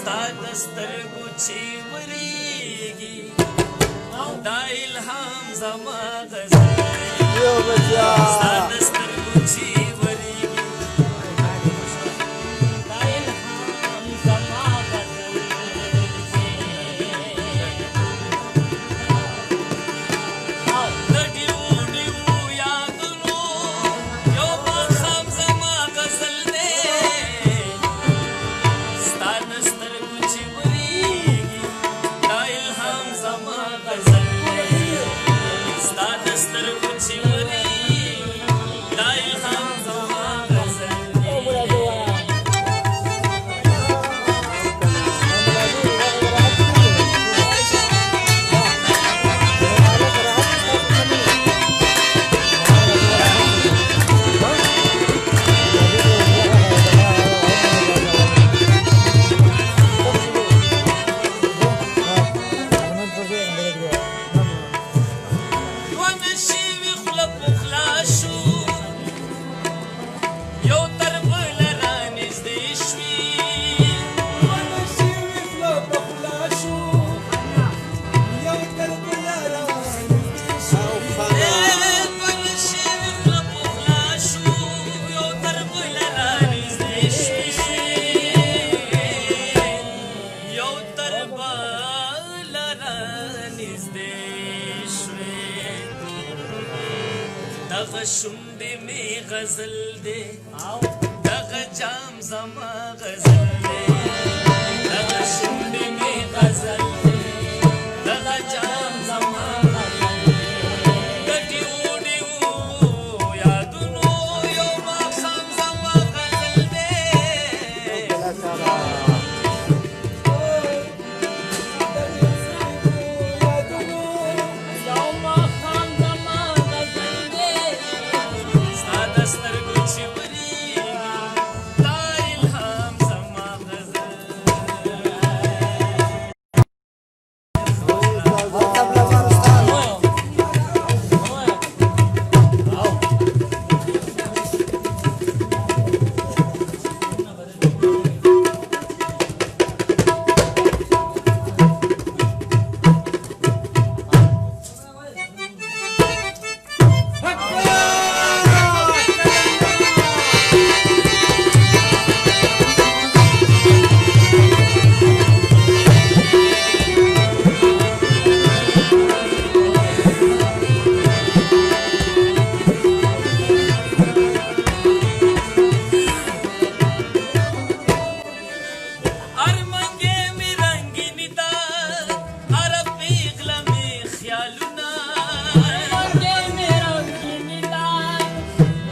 سترګو چې ورېږي دا الهام زما غزل ستا د سترګو چې ورېږي دا الهام زما غزل د ډیو ډیو یادونو یو ماښام زما غزل دی ستا د سترګو چې ورېږي دا الهام زما غزل دی ستا د سترګو چې ورېږي دا الهام زما غزل دی ونه شوي خوله په خلا شو یو تر بله رانږدې شوي ونه شوي خوله په خلا شو یو تر بله رانږدې شوي ونه شوي خوله په خلا شو یو تر بله رانږدې شوي یو تر بله رانږدې شوي دغه شونډې مې غزل دی دغه جام زما غزل دی دغه شونډې مې غزل دی دغه جام زما غزل دی د ډیو ډیو یادونو یو ماښام زما غزل دی ستا د سترګو چې ورېږي دا الهام زما غزل ارمنګې مې رنګینې ده هر پیغله مې خیالونه ارمنګې مې رنګینې ده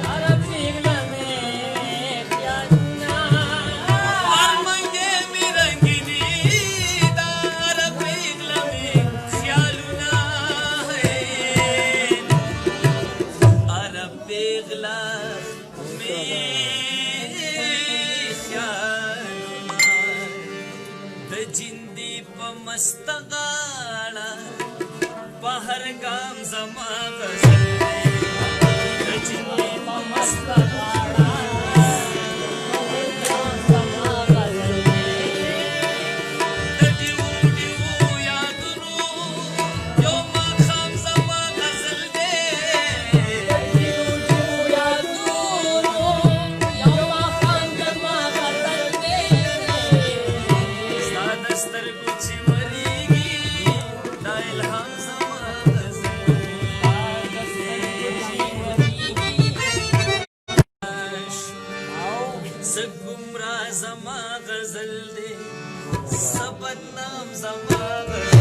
هر پیغله مې خیالونه ارمنګې مې رنګینې ده هر پیغله مې خیالونه هر پیغله مې خیالونه د جندې په مست غاړه په هر ګام زما غزل دی د جندې په مست غاړه په هر ګام زما غزل دی د ډیو ډیو یادونو یو ماښام زما غزل دی د ډیو ډیو یادونو یو ماښام زما غزل دی ستا د سترګو چې ورېږي دا الهام زما غزل زه ګمراه زما غزل دی زه بدنام زما غزل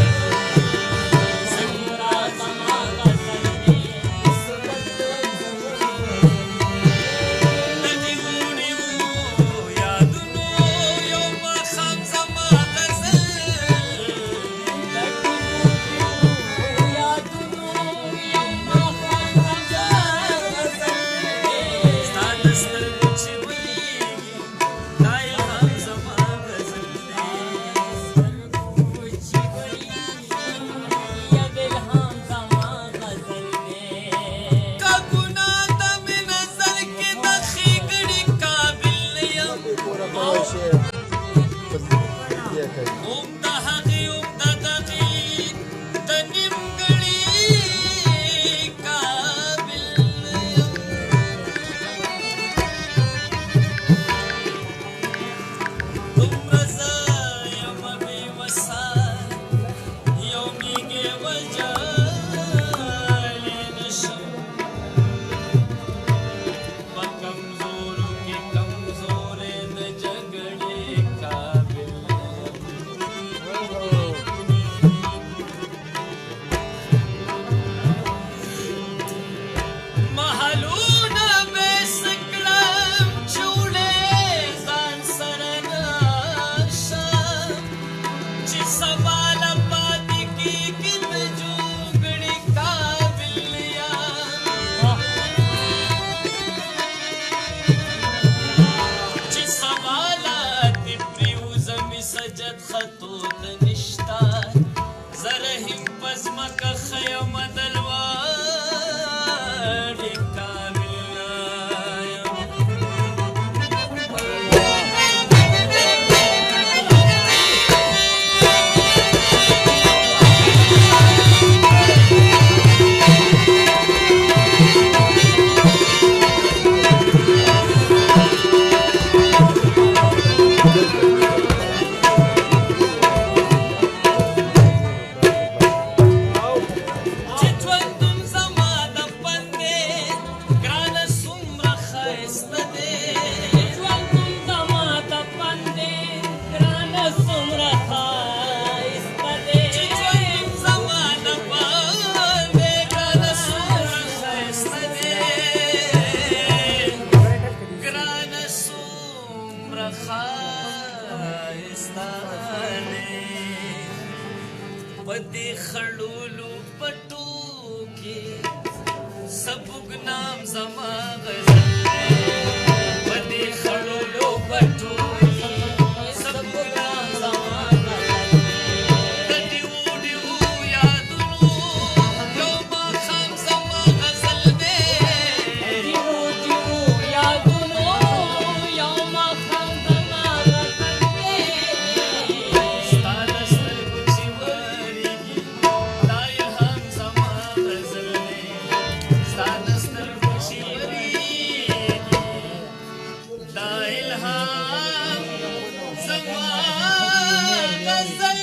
زه ګمراه زما غزل دی زه بدنام زما غزل د ډیو ډیو یادونو یو ماښام زما غزل د ډیو ډیو یادونو یو ماښام زما غزل ستا د سترګو چې ورېږي دا الهام زما غزل دی سترګو چې ورېږي اوم د هغې اوم د دغې د نیمګړي قابل یم دومره زه یمه بې وسه یو میږې وژلی نشم په کمزورو کې کمزوری د جګړې قابل محلونه بیس کړم چې وړې ځان سره نشم چې سبا له پاتې کېږي د جوګړې قابل یم چې سبا له دې پرېوځمې سجد خطو ته نشته زه رحیم په ځمکه ښه یمه د لوړې قابل یم چې ژوندون زما د پندې ګرانه څومره ښایسته دی ژوندون زما د پندې ګرانه څومره ښایسته دی چې ژوندون زما د پندې ګرانه څومره ښایسته دی ګرانه څومره ښایسته دی په دې خړولو پټو کې سبوږ نام زما غزل په دې خړولو پټو کې سبوږ نام زما غزل د ډیو ډیو یادونو یو ماښام زما غزل دی ډیو ډیو یادونو یو ماښام زما غزل دی ستا د سترګو چې ورېږي دا الهام زما غزل دی ستا د سترګو چې ورېږي دا الهام زما غزل